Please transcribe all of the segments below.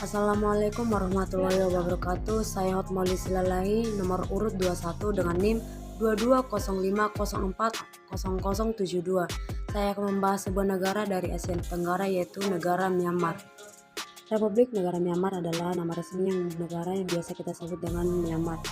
Assalamualaikum warahmatullahi wabarakatuh. Saya Hotmoli Silalahi, nomor urut 21 dengan NIM 2205040072. Saya akan membahas sebuah negara dari Asia Tenggara, yaitu negara Myanmar. Republik Negara Myanmar adalah nama resmi negara yang biasa kita sebut dengan Myanmar.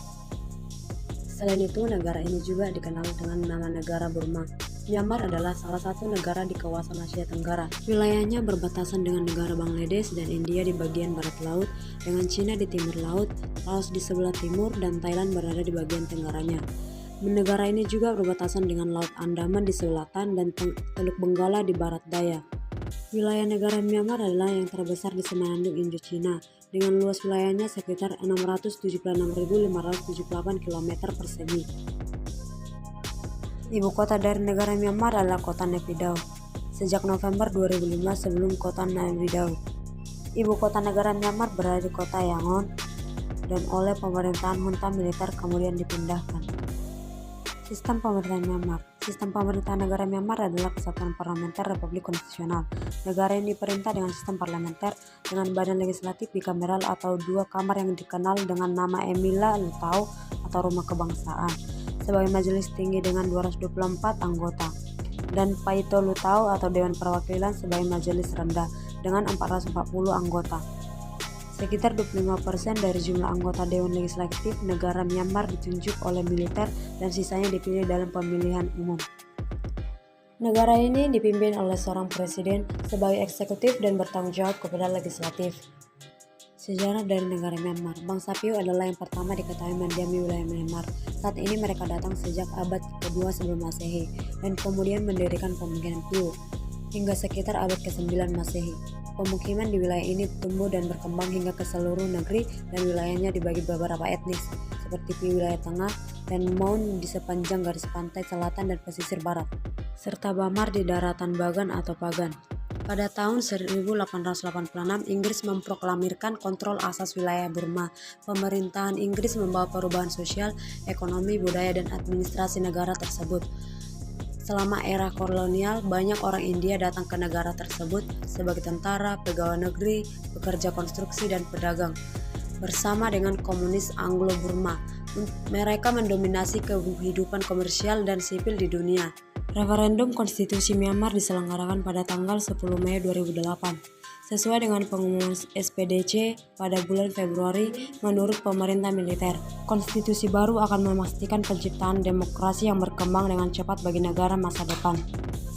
Selain itu, negara ini juga dikenal dengan nama negara Burma. Myanmar adalah salah satu negara di kawasan Asia Tenggara. Wilayahnya berbatasan dengan negara Bangladesh dan India di bagian barat laut, dengan Cina di timur laut, Laos di sebelah timur, dan Thailand berada di bagian tenggaranya. Negara ini juga berbatasan dengan Laut Andaman di selatan dan Teluk Benggala di barat daya. Wilayah negara Myanmar adalah yang terbesar di Semenanjung Indochina, dengan luas wilayahnya sekitar 676.578 km persegi. Ibu kota dari negara Myanmar adalah kota Naypyidaw. Sejak November 2005 sebelum kota Naypyidaw, ibu kota negara Myanmar berada di kota Yangon dan oleh pemerintahan junta militer kemudian dipindahkan. Sistem pemerintahan Myanmar. Sistem pemerintahan negara Myanmar adalah kesatuan parlementer republik konstitusional. Negara yang diperintah dengan sistem parlementer dengan badan legislatif bikameral atau dua kamar yang dikenal dengan nama Emila Lutau atau Rumah Kebangsaan sebagai majelis tinggi dengan 224 anggota, dan Paito Lutau atau Dewan Perwakilan sebagai majelis rendah dengan 440 anggota. Sekitar 25% dari jumlah anggota Dewan Legislatif negara Myanmar ditunjuk oleh militer dan sisanya dipilih dalam pemilihan umum. Negara ini dipimpin oleh seorang presiden sebagai eksekutif dan bertanggung jawab kepada legislatif. Sejarah dari negara Myanmar. Bangsa Piu adalah yang pertama diketahui mendiami wilayah Myanmar. Saat ini mereka datang sejak abad kedua sebelum Masehi dan kemudian mendirikan pemukiman Piu hingga sekitar abad ke-9 Masehi. Pemukiman di wilayah ini tumbuh dan berkembang hingga ke seluruh negeri dan wilayahnya dibagi beberapa etnis seperti Piu wilayah tengah dan Mon di sepanjang garis pantai selatan dan pesisir barat, serta Bamar di daratan Bagan atau Pagan. Pada tahun 1886, Inggris memproklamirkan kontrol asas wilayah Burma. Pemerintahan Inggris membawa perubahan sosial, ekonomi, budaya, dan administrasi negara tersebut. Selama era kolonial, banyak orang India datang ke negara tersebut sebagai tentara, pegawai negeri, pekerja konstruksi, dan pedagang. Bersama dengan komunis Anglo-Burma, mereka mendominasi kehidupan komersial dan sipil di dunia. Referendum Konstitusi Myanmar diselenggarakan pada tanggal 10 Mei 2008. Sesuai dengan pengumuman SPDC pada bulan Februari menurut pemerintah militer, konstitusi baru akan memastikan penciptaan demokrasi yang berkembang dengan cepat bagi negara masa depan.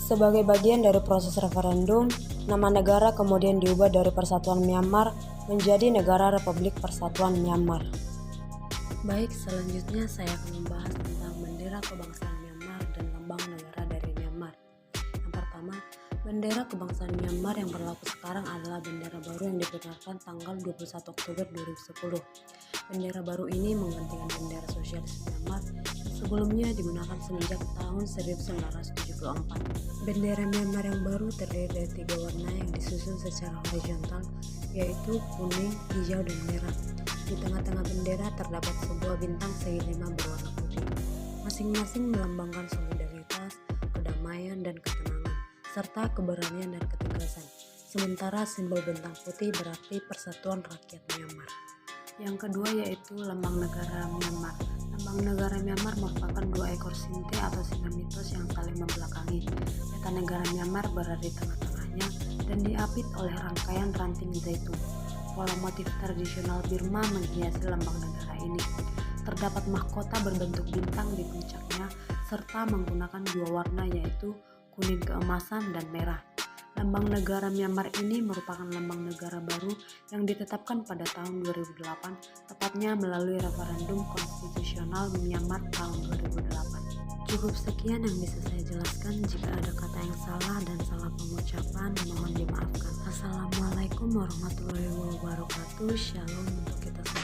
Sebagai bagian dari proses referendum, nama negara kemudian diubah dari Persatuan Myanmar menjadi Negara Republik Persatuan Myanmar. Baik, selanjutnya saya akan membahas tentang bendera kebangsaan Myanmar dan lambang negara dari Myanmar. Yang pertama, bendera kebangsaan Myanmar yang berlaku sekarang adalah bendera baru yang diputarkan tanggal 21 Oktober 2010. Bendera baru ini menggantikan bendera sosialis Myanmar yang sebelumnya digunakan semenjak tahun 1974. Bendera Myanmar yang baru terdiri dari 3 warna yang disusun secara horizontal, yaitu kuning, hijau, dan merah. Di tengah-tengah bendera terdapat sebuah bintang segi 5 berwarna putih. Masing-masing melambangkan solidaritas, kedamaian, dan ketenangan, serta keberanian dan ketegasan. Sementara simbol bintang putih berarti persatuan rakyat Myanmar. Yang kedua yaitu lambang negara Myanmar. Lambang negara Myanmar merupakan 2 ekor sinte atau singa mitos yang saling membelakangi. Peta negara Myanmar berada di tengah-tengahnya dan diapit oleh rangkaian ranting zaitun. Pola motif tradisional Burma menghiasi lambang negara ini. Terdapat mahkota berbentuk bintang di puncaknya serta menggunakan 2 warna yaitu kuning keemasan dan merah. Lambang negara Myanmar ini merupakan lambang negara baru yang ditetapkan pada tahun 2008, tepatnya melalui referendum konstitusional Myanmar tahun 2008. Cukup sekian yang bisa saya jelaskan. Jika ada kata yang salah dan salah pengucapan, mohon dimaafkan. Assalamualaikum warahmatullahi wabarakatuh. Shalom untuk kita semua.